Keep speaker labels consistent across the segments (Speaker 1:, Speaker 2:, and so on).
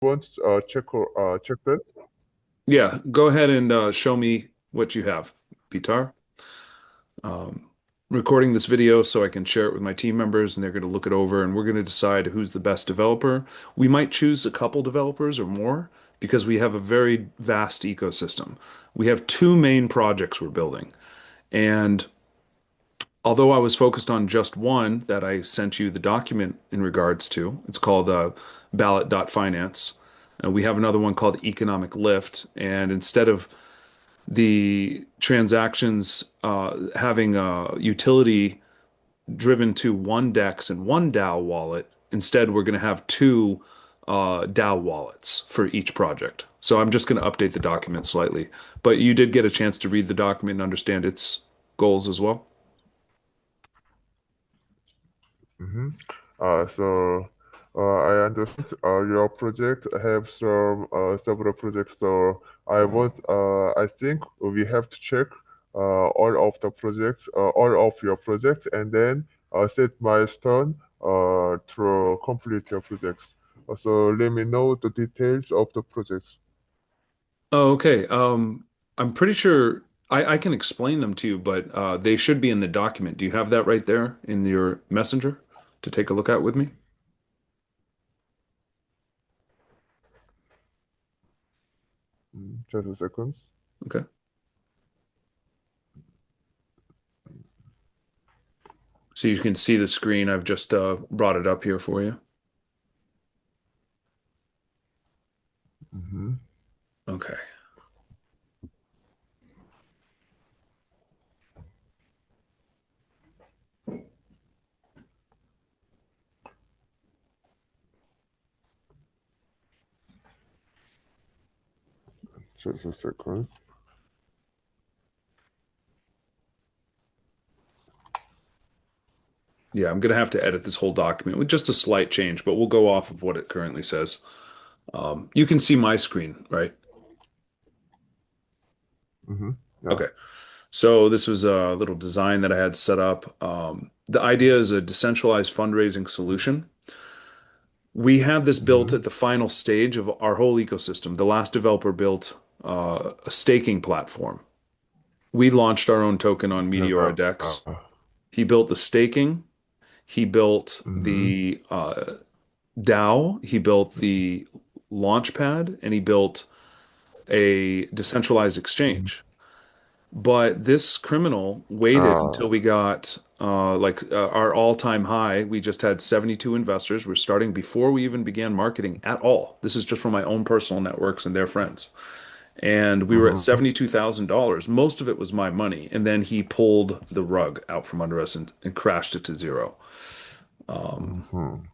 Speaker 1: want check this?
Speaker 2: Yeah, go ahead and show me what you have, Pitar. Um, Recording this video so I can share it with my team members and they're going to look it over and we're going to decide who's the best developer. We might choose a couple developers or more because we have a very vast ecosystem. We have two main projects we're building. And although I was focused on just one that I sent you the document in regards to, it's called ballot.finance. We have another one called economic lift. And instead of the transactions having a utility driven to one DEX and one DAO wallet. Instead, we're going to have two DAO wallets for each project. So I'm just going to update the document slightly. But you did get a chance to read the document and understand its goals as well.
Speaker 1: Mm-hmm. So I understand your project have some several projects. So I think we have to check all of your projects, and then set milestone to complete your projects. So let me know the details of the projects.
Speaker 2: Oh, okay. I'm pretty sure I can explain them to you, but they should be in the document. Do you have that right there in your messenger to take a look at with me?
Speaker 1: Just a second.
Speaker 2: Okay. So you can see the screen. I've just brought it up here for you.
Speaker 1: Mm-hmm.
Speaker 2: Okay.
Speaker 1: Just a second.
Speaker 2: Yeah, I'm gonna have to edit this whole document with just a slight change, but we'll go off of what it currently says. You can see my screen, right?
Speaker 1: Mm-hmm. Yeah.
Speaker 2: Okay. So this was a little design that I had set up. The idea is a decentralized fundraising solution. We had this built
Speaker 1: Mm-hmm.
Speaker 2: at the final stage of our whole ecosystem. The last developer built a staking platform. We launched our own token on Meteora
Speaker 1: Yeah.
Speaker 2: Dex. He built the staking. He built
Speaker 1: Mm-hmm.
Speaker 2: the DAO. He built the launchpad, and he built a decentralized
Speaker 1: Mm-hmm.
Speaker 2: exchange. But this criminal waited
Speaker 1: Uh,
Speaker 2: until we got our all-time high. We just had 72 investors. We're starting before we even began marketing at all. This is just from my own personal networks and their friends. And we were at
Speaker 1: mm-hmm.
Speaker 2: $72,000. Most of it was my money. And then he pulled the rug out from under us and crashed it to zero. Um,
Speaker 1: Mm-hmm.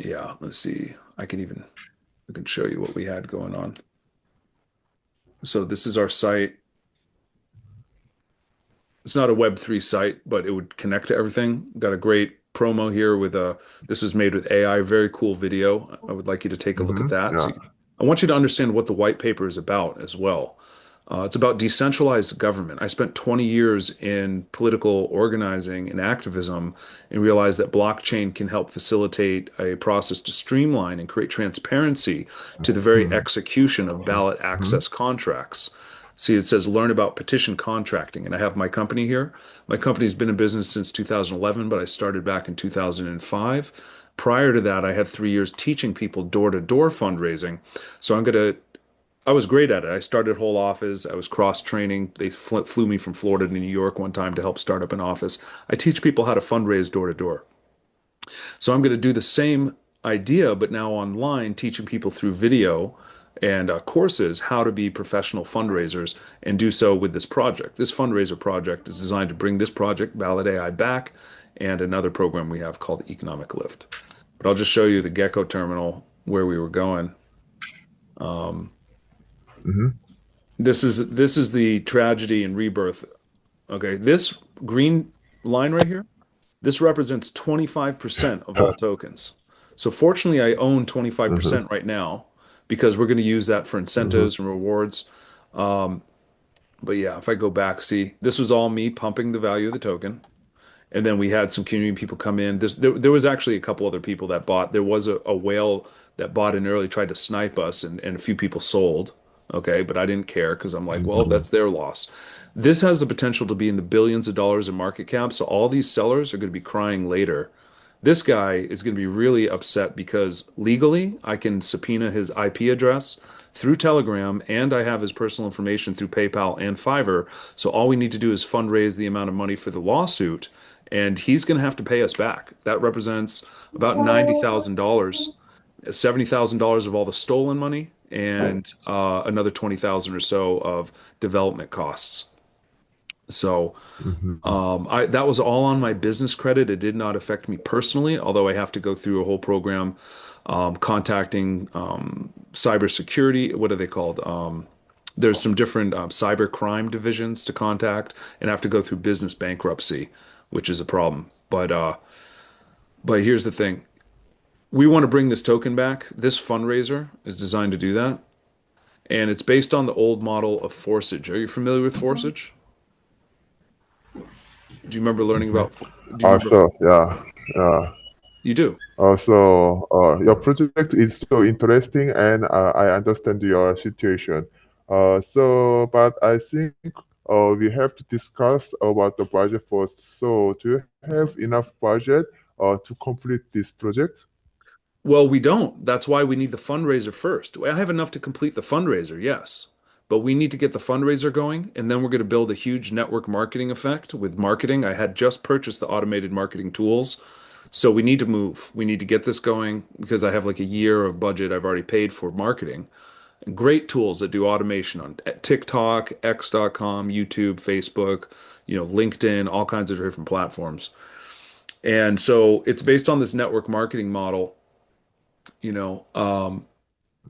Speaker 2: yeah, let's see. I can show you what we had going on. So this is our site. It's not a Web3 site, but it would connect to everything. Got a great promo here with this was made with AI, very cool video. I would like you to take a look
Speaker 1: Mm-hmm.
Speaker 2: at that.
Speaker 1: Yeah.
Speaker 2: I want you to understand what the white paper is about as well. It's about decentralized government. I spent 20 years in political organizing and activism and realized that blockchain can help facilitate a process to streamline and create transparency to the very
Speaker 1: Mm-hmm.
Speaker 2: execution of ballot
Speaker 1: Mm-hmm.
Speaker 2: access contracts. See, it says learn about petition contracting, and I have my company here. My company's been in business since 2011, but I started back in 2005. Prior to that, I had 3 years teaching people door-to-door fundraising. So I was great at it. I started whole office. I was cross training. They flew me from Florida to New York one time to help start up an office. I teach people how to fundraise door to door. So I'm going to do the same idea, but now online, teaching people through video and courses how to be professional fundraisers and do so with this project. This fundraiser project is designed to bring this project, BallotAI, back and another program we have called Economic Lift. But I'll just show you the Gecko terminal where we were going. Um,
Speaker 1: Mm-hmm.
Speaker 2: this is the tragedy and rebirth. Okay, this green line right here, this represents 25% of all tokens. So fortunately, I own
Speaker 1: Mm-hmm.
Speaker 2: 25% right now because we're going to use that for
Speaker 1: Mm-hmm.
Speaker 2: incentives and rewards. Um, but yeah, if I go back, see, this was all me pumping the value of the token. And then we had some community people come in. There was actually a couple other people that bought. There was a whale that bought in early tried to snipe us, and a few people sold. Okay, but I didn't care because I'm like, well,
Speaker 1: Mhm.
Speaker 2: that's their loss. This has the potential to be in the billions of dollars in market cap, so all these sellers are going to be crying later. This guy is going to be really upset because legally I can subpoena his IP address through Telegram and I have his personal information through PayPal and Fiverr. So all we need to do is fundraise the amount of money for the lawsuit and he's going to have to pay us back. That represents about $90,000, $70,000 of all the stolen money and another 20,000 or so of development costs. So
Speaker 1: Mhm.
Speaker 2: I that was all on my business credit. It did not affect me personally, although I have to go through a whole program contacting cybersecurity. What are they called? There's some different cyber crime divisions to contact, and I have to go through business bankruptcy, which is a problem. But here's the thing: we want to bring this token back. This fundraiser is designed to do that, and it's based on the old model of Forsage. Are you familiar with Forsage? Do you remember learning
Speaker 1: Mhm.
Speaker 2: about? Do you remember?
Speaker 1: So yeah, yeah.
Speaker 2: You do.
Speaker 1: Your project is so interesting, and I understand your situation. But I think we have to discuss about the budget first. So, do you have enough budget to complete this project?
Speaker 2: Well, we don't. That's why we need the fundraiser first. I have enough to complete the fundraiser, yes. But we need to get the fundraiser going, and then we're going to build a huge network marketing effect with marketing. I had just purchased the automated marketing tools. So we need to move. We need to get this going because I have like a year of budget I've already paid for marketing. Great tools that do automation on TikTok, X.com, YouTube, Facebook, LinkedIn, all kinds of different platforms. And so it's based on this network marketing model. You know,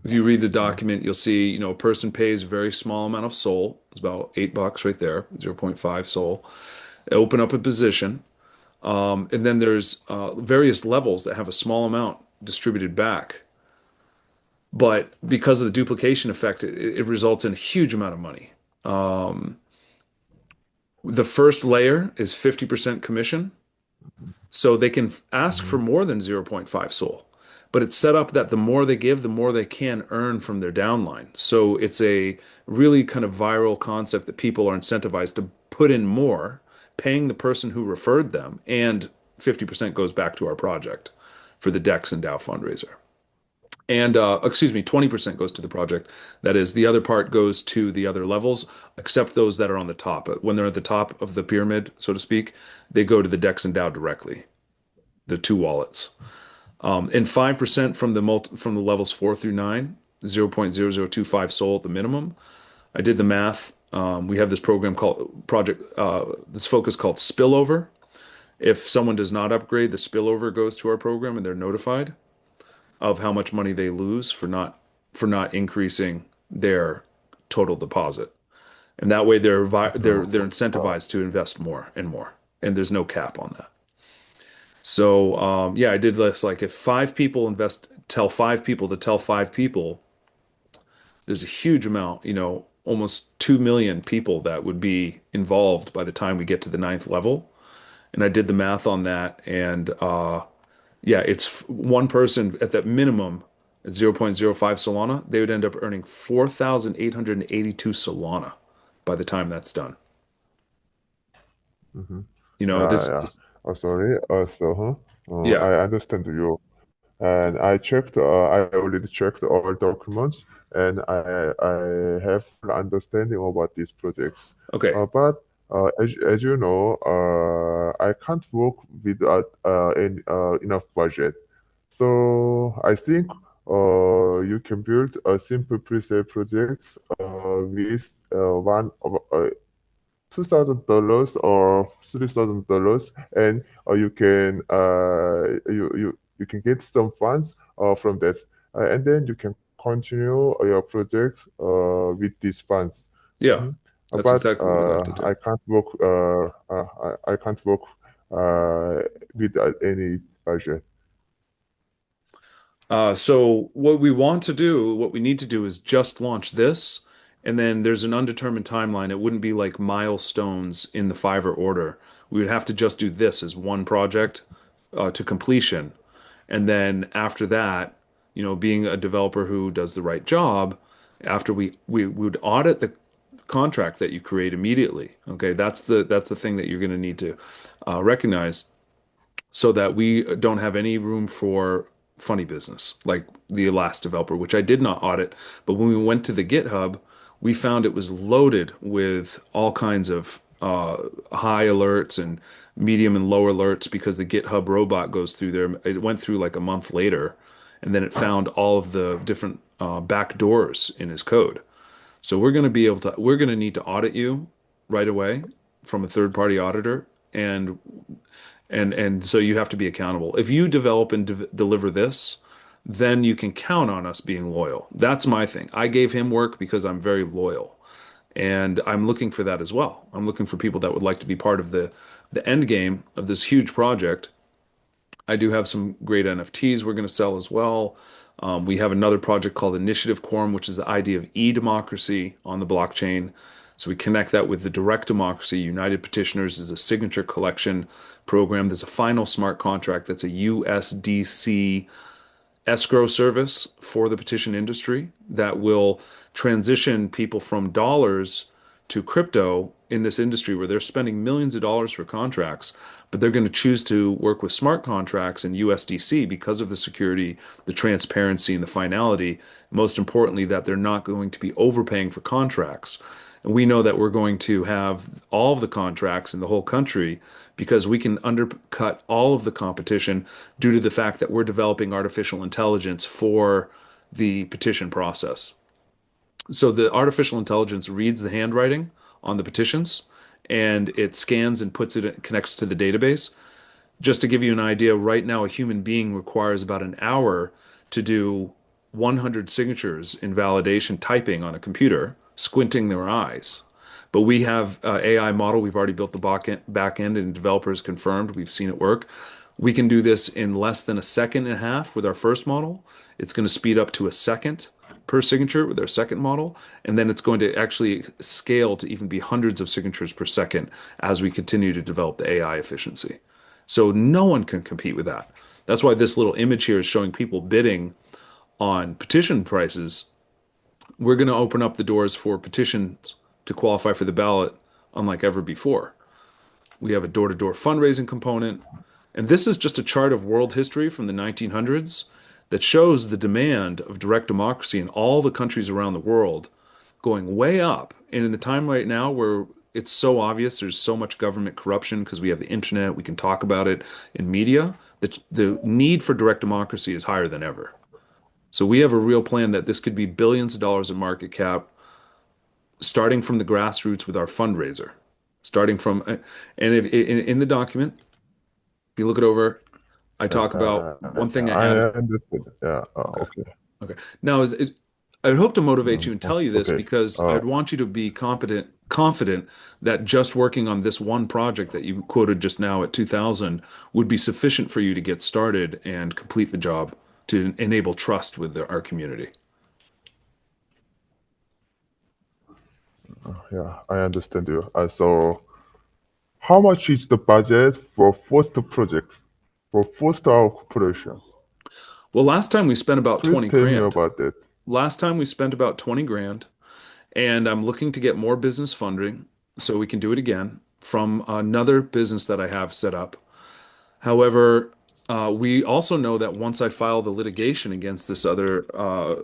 Speaker 2: if you read the
Speaker 1: Mhm.
Speaker 2: document, you'll see, a person pays a very small amount of SOL. It's about $8 right there, zero point 0.5 SOL. They open up a position. And then there's various levels that have a small amount distributed back. But because of the duplication effect, it results in a huge amount of money. Um, the first layer is 50% commission. So they can ask for
Speaker 1: Mhm.
Speaker 2: more than zero point 0.5 SOL, but it's set up that the more they give, the more they can earn from their downline. So it's a really kind of viral concept that people are incentivized to put in more, paying the person who referred them, and 50% goes back to our project for the Dex and Dow fundraiser. And excuse me, 20% goes to the project. That is, the other part goes to the other levels, except those that are on the top. When they're at the top of the pyramid, so to speak, they go to the Dex and Dow directly, the two wallets. And 5% from the levels 4 through 9, 0.0025 SOL at the minimum. I did the math. We have this program called this focus called spillover. If someone does not upgrade, the spillover goes to our program and they're notified of how much money they lose for not increasing their total deposit. And that way they're incentivized to invest more and more. And there's no cap on that. So yeah, I did this like if five people tell five people to tell five people, there's a huge amount, almost 2 million people that would be involved by the time we get to the ninth level. And I did the math on that, and yeah, it's one person at that minimum at 0.05 Solana, they would end up earning 4,882 Solana by the time that's done.
Speaker 1: Mhm.
Speaker 2: You know,
Speaker 1: Yeah,
Speaker 2: this,
Speaker 1: yeah. Oh, sorry.
Speaker 2: yeah.
Speaker 1: I understand you. And I already checked all documents, and I have full understanding about these projects.
Speaker 2: Okay.
Speaker 1: But as you know, I can't work without enough budget. So I think you can build a simple pre-sale project with $2,000 or $3,000, and you can get some funds from that, and then you can continue your project with these funds.
Speaker 2: Yeah.
Speaker 1: Mhm.
Speaker 2: That's
Speaker 1: But
Speaker 2: exactly what we'd like to do.
Speaker 1: I can't work without any budget.
Speaker 2: So what we need to do is just launch this, and then there's an undetermined timeline. It wouldn't be like milestones in the Fiverr order. We would have to just do this as one project to completion, and then after that, being a developer who does the right job, after we would audit the contract that you create immediately. Okay, that's the thing that you're going to need to recognize so that we don't have any room for funny business like the last developer, which I did not audit. But when we went to the GitHub, we found it was loaded with all kinds of high alerts and medium and low alerts because the GitHub robot goes through there. It went through like a month later, and then it found all of the different back doors in his code. So we're going to need to audit you right away from a third party auditor, and so you have to be accountable. If you develop and deliver this, then you can count on us being loyal. That's my thing. I gave him work because I'm very loyal, and I'm looking for that as well. I'm looking for people that would like to be part of the end game of this huge project. I do have some great NFTs we're going to sell as well. We have another project called Initiative Quorum, which is the idea of e-democracy on the blockchain. So we connect that with the direct democracy. United Petitioners is a signature collection program. There's a final smart contract that's a USDC escrow service for the petition industry that will transition people from dollars to crypto in this industry where they're spending millions of dollars for contracts, but they're going to choose to work with smart contracts and USDC because of the security, the transparency, and the finality. Most importantly, that they're not going to be overpaying for contracts. And we know that we're going to have all of the contracts in the whole country because we can undercut all of the competition due to the fact that we're developing artificial intelligence for the petition process. So the artificial intelligence reads the handwriting on the petitions and it scans and connects to the database. Just to give you an idea, right now a human being requires about an hour to do 100 signatures in validation typing on a computer, squinting their eyes. But we have an AI model. We've already built the back end and developers confirmed. We've seen it work. We can do this in less than a second and a half with our first model. It's going to speed up to a second per signature with our second model. And then it's going to actually scale to even be hundreds of signatures per second as we continue to develop the AI efficiency. So no one can compete with that. That's why this little image here is showing people bidding on petition prices. We're going to open up the doors for petitions to qualify for the ballot unlike ever before. We have a door-to-door fundraising component. And this is just a chart of world history from the 1900s that shows the demand of direct democracy in all the countries around the world going way up. And in the time right now where it's so obvious there's so much government corruption because we have the internet, we can talk about it in media, that the need for direct democracy is higher than ever. So we have a real plan that this could be billions of dollars in market cap, starting from the grassroots with our fundraiser. Starting from, and if in the document, if you look it over, I talk about one thing I
Speaker 1: I
Speaker 2: added.
Speaker 1: understood. Yeah.
Speaker 2: Okay.
Speaker 1: Okay.
Speaker 2: Okay. Now, I'd hope to motivate you and tell you this
Speaker 1: Okay.
Speaker 2: because I'd want you to be confident that just working on this one project that you quoted just now at 2000 would be sufficient for you to get started and complete the job to enable trust with our community.
Speaker 1: Yeah, I understand you. So, how much is the budget for first project, for first operation?
Speaker 2: Well, last time we spent about
Speaker 1: Please
Speaker 2: 20
Speaker 1: tell me
Speaker 2: grand.
Speaker 1: about that.
Speaker 2: Last time we spent about 20 grand, and I'm looking to get more business funding so we can do it again from another business that I have set up. However, we also know that once I file the litigation against this other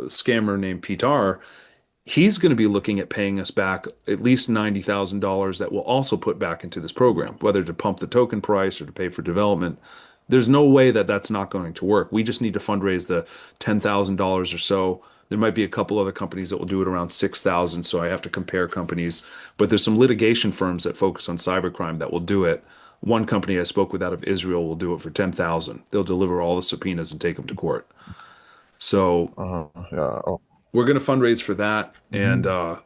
Speaker 2: scammer named Petar, he's going to be looking at paying us back at least $90,000 that we'll also put back into this program, whether to pump the token price or to pay for development. There's no way that that's not going to work. We just need to fundraise the $10,000 or so. There might be a couple other companies that will do it around 6,000, so I have to compare companies. But there's some litigation firms that focus on cybercrime that will do it. One company I spoke with out of Israel will do it for 10,000. They'll deliver all the subpoenas and take them to court. So
Speaker 1: Yeah. Oh.
Speaker 2: we're going to fundraise for that. And
Speaker 1: Mhm.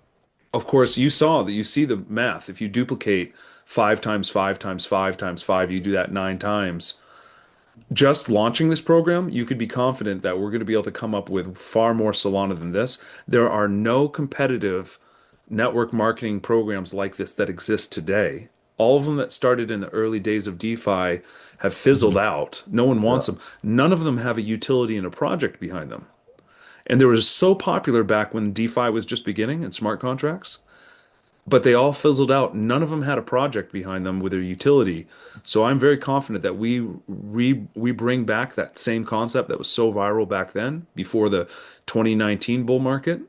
Speaker 2: of course, you see the math. If you duplicate 5 times 5 times 5 times 5, you do that 9 times. Just launching this program, you could be confident that we're going to be able to come up with far more Solana than this. There are no competitive network marketing programs like this that exist today. All of them that started in the early days of DeFi have fizzled
Speaker 1: Mhm.
Speaker 2: out. No one wants
Speaker 1: Yeah.
Speaker 2: them. None of them have a utility and a project behind them. And they were so popular back when DeFi was just beginning and smart contracts, but they all fizzled out. None of them had a project behind them with a utility. So I'm very confident that we bring back that same concept that was so viral back then before the 2019 bull market.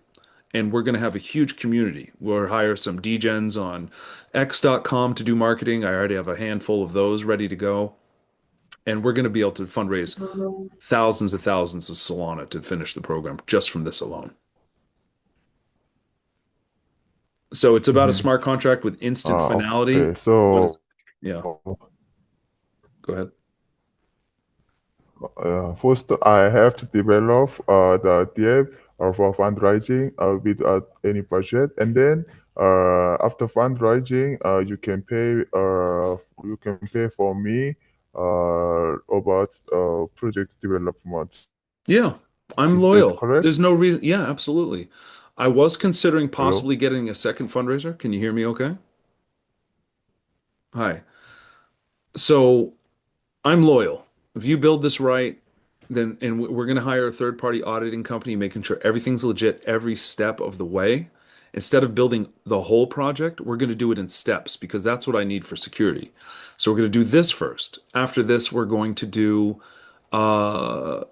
Speaker 2: And we're going to have a huge community. We'll hire some degens on X.com to do marketing. I already have a handful of those ready to go. And we're going to be able to fundraise thousands of thousands of Solana to finish the program just from this alone. So it's about a
Speaker 1: Mm-hmm.
Speaker 2: smart contract with instant finality.
Speaker 1: Okay.
Speaker 2: What is,
Speaker 1: So
Speaker 2: yeah, go ahead.
Speaker 1: first, I have to develop the dev for fundraising without any budget, and then after fundraising, you can pay for me about project development.
Speaker 2: Yeah, I'm
Speaker 1: Is that
Speaker 2: loyal.
Speaker 1: correct?
Speaker 2: There's no reason. Yeah, absolutely. I was considering
Speaker 1: Hello?
Speaker 2: possibly getting a second fundraiser. Can you hear me okay? Hi. So I'm loyal. If you build this right, then and we're going to hire a third party auditing company, making sure everything's legit every step of the way. Instead of building the whole project, we're going to do it in steps because that's what I need for security. So we're going to do this first. After this, we're going to do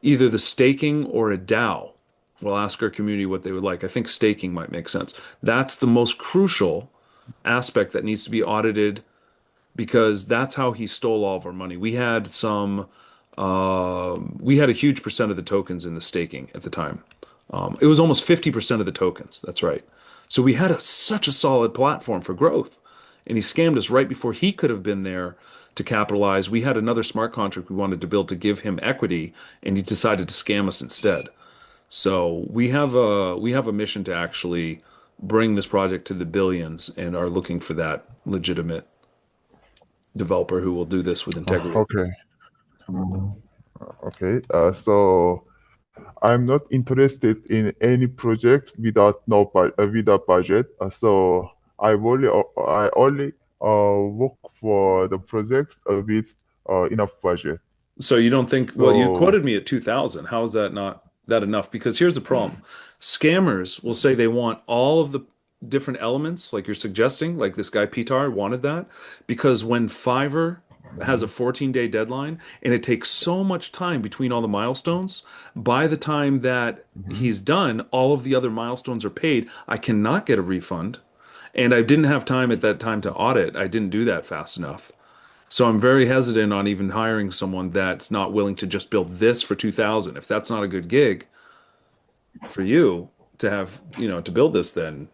Speaker 2: either the staking or a DAO. We'll ask our community what they would like. I think staking might make sense. That's the most crucial aspect that needs to be audited because that's how he stole all of our money. We had a huge percent of the tokens in the staking at the time. It was almost 50% of the tokens. That's right. So we had such a solid platform for growth, and he scammed us right before he could have been there to capitalize. We had another smart contract we wanted to build to give him equity, and he decided to scam us instead. So we have a mission to actually bring this project to the billions, and are looking for that legitimate developer who will do this with integrity.
Speaker 1: Okay. Mm, okay. So I'm not interested in any project without without budget. So I only work for the projects with enough budget.
Speaker 2: So you don't think, well, you
Speaker 1: So
Speaker 2: quoted me at 2000. How is that not that enough? Because here's the problem. Scammers will say they want all of the different elements, like you're suggesting, like this guy Petar wanted that, because when Fiverr has a
Speaker 1: mhm,
Speaker 2: 14-day deadline and it takes so much time between all the milestones, by the time that
Speaker 1: mhm,
Speaker 2: he's done, all of the other milestones are paid. I cannot get a refund. And I didn't have time at that time to audit. I didn't do that fast enough. So I'm very hesitant on even hiring someone that's not willing to just build this for 2000. If that's not a good gig for you to have, to build this then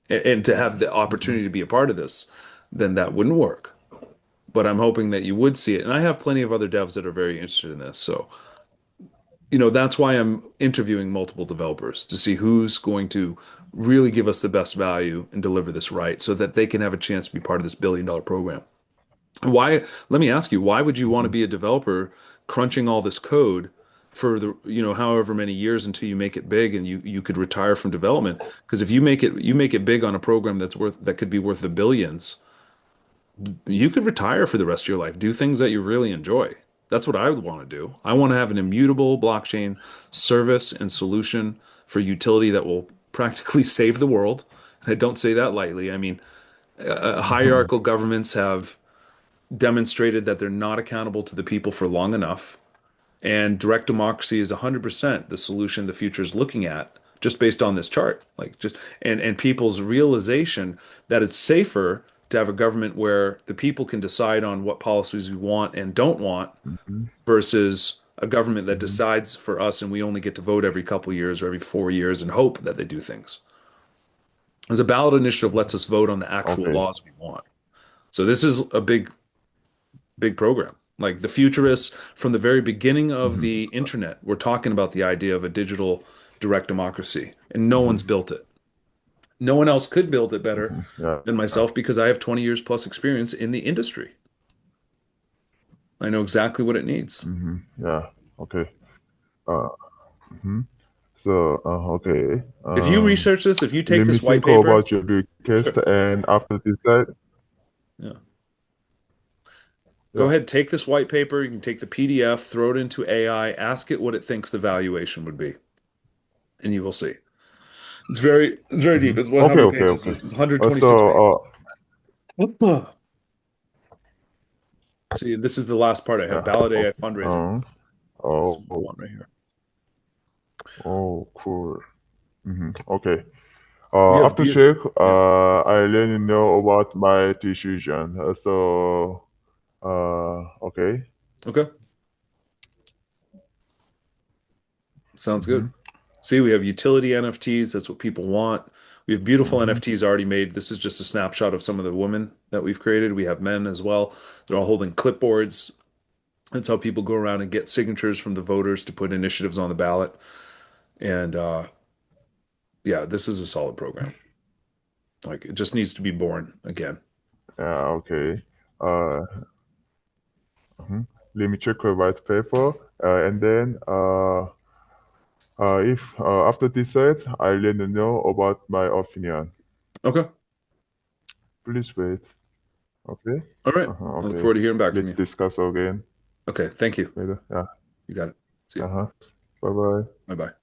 Speaker 2: and to have the
Speaker 1: mhm.
Speaker 2: opportunity to be a part of this, then that wouldn't work. But I'm hoping that you would see it. And I have plenty of other devs that are very interested in this. So, that's why I'm interviewing multiple developers to see who's going to really give us the best value and deliver this right so that they can have a chance to be part of this billion-dollar program. Why, let me ask you, why would you want to
Speaker 1: Mhm.
Speaker 2: be a developer crunching all this code for however many years until you make it big and you could retire from development? Because if you make it big on a program that could be worth the billions, you could retire for the rest of your life, do things that you really enjoy. That's what I would want to do. I want to have an immutable blockchain service and solution for utility that will practically save the world. And I don't say that lightly. I mean,
Speaker 1: Mhm.
Speaker 2: hierarchical governments have demonstrated that they're not accountable to the people for long enough. And direct democracy is 100% the solution the future is looking at, just based on this chart. Like just and people's realization that it's safer to have a government where the people can decide on what policies we want and don't want
Speaker 1: Mhm.
Speaker 2: versus a government that
Speaker 1: Mhm.
Speaker 2: decides for us and we only get to vote every couple years or every 4 years and hope that they do things. As a ballot initiative lets us vote on the actual
Speaker 1: Okay.
Speaker 2: laws we want. So this is a big program. Like the futurists from the very beginning of
Speaker 1: Mhm.
Speaker 2: the internet were talking about the idea of a digital direct democracy, and no one's
Speaker 1: Mhm.
Speaker 2: built it. No one else could build it better
Speaker 1: Mhm. Yeah.
Speaker 2: than myself because I have 20 years plus experience in the industry. I know exactly what it needs.
Speaker 1: Yeah. Okay. Uh, mhm. So, okay.
Speaker 2: If you research this, if you take
Speaker 1: Let me
Speaker 2: this white
Speaker 1: think
Speaker 2: paper,
Speaker 1: about your request,
Speaker 2: sure.
Speaker 1: and after decide.
Speaker 2: Yeah. Go
Speaker 1: Yeah.
Speaker 2: ahead, take this white paper. You can take the PDF, throw it into AI, ask it what it thinks the valuation would be. and you will see. It's very deep. It's what, how
Speaker 1: Okay,
Speaker 2: many
Speaker 1: okay,
Speaker 2: pages is
Speaker 1: okay.
Speaker 2: this? It's
Speaker 1: Uh,
Speaker 2: 126 pages.
Speaker 1: so,
Speaker 2: See, this is the last part I have.
Speaker 1: yeah,
Speaker 2: Ballot AI
Speaker 1: okay.
Speaker 2: fundraising. This is
Speaker 1: Oh,
Speaker 2: one right here.
Speaker 1: oh, cool. Okay.
Speaker 2: You have
Speaker 1: After
Speaker 2: beauty.
Speaker 1: check,
Speaker 2: Yeah.
Speaker 1: I learn to know about my decision. Okay.
Speaker 2: Okay. Sounds good.
Speaker 1: Mm-hmm.
Speaker 2: See, we have utility NFTs. That's what people want. We have beautiful
Speaker 1: Mm-hmm.
Speaker 2: NFTs already made. This is just a snapshot of some of the women that we've created. We have men as well. They're all holding clipboards. That's how people go around and get signatures from the voters to put initiatives on the ballot. And yeah, this is a solid program. Like it just needs to be born again.
Speaker 1: Yeah, okay. Uh, mhm. Let me check the white paper, and then if after this set, I let you know about my opinion.
Speaker 2: Okay.
Speaker 1: Please wait. Okay.
Speaker 2: All right. I look
Speaker 1: Okay.
Speaker 2: forward to hearing back from
Speaker 1: Let's
Speaker 2: you.
Speaker 1: discuss again
Speaker 2: Okay. Thank you.
Speaker 1: later. Yeah.
Speaker 2: You got it. See you.
Speaker 1: Bye bye.
Speaker 2: Bye bye.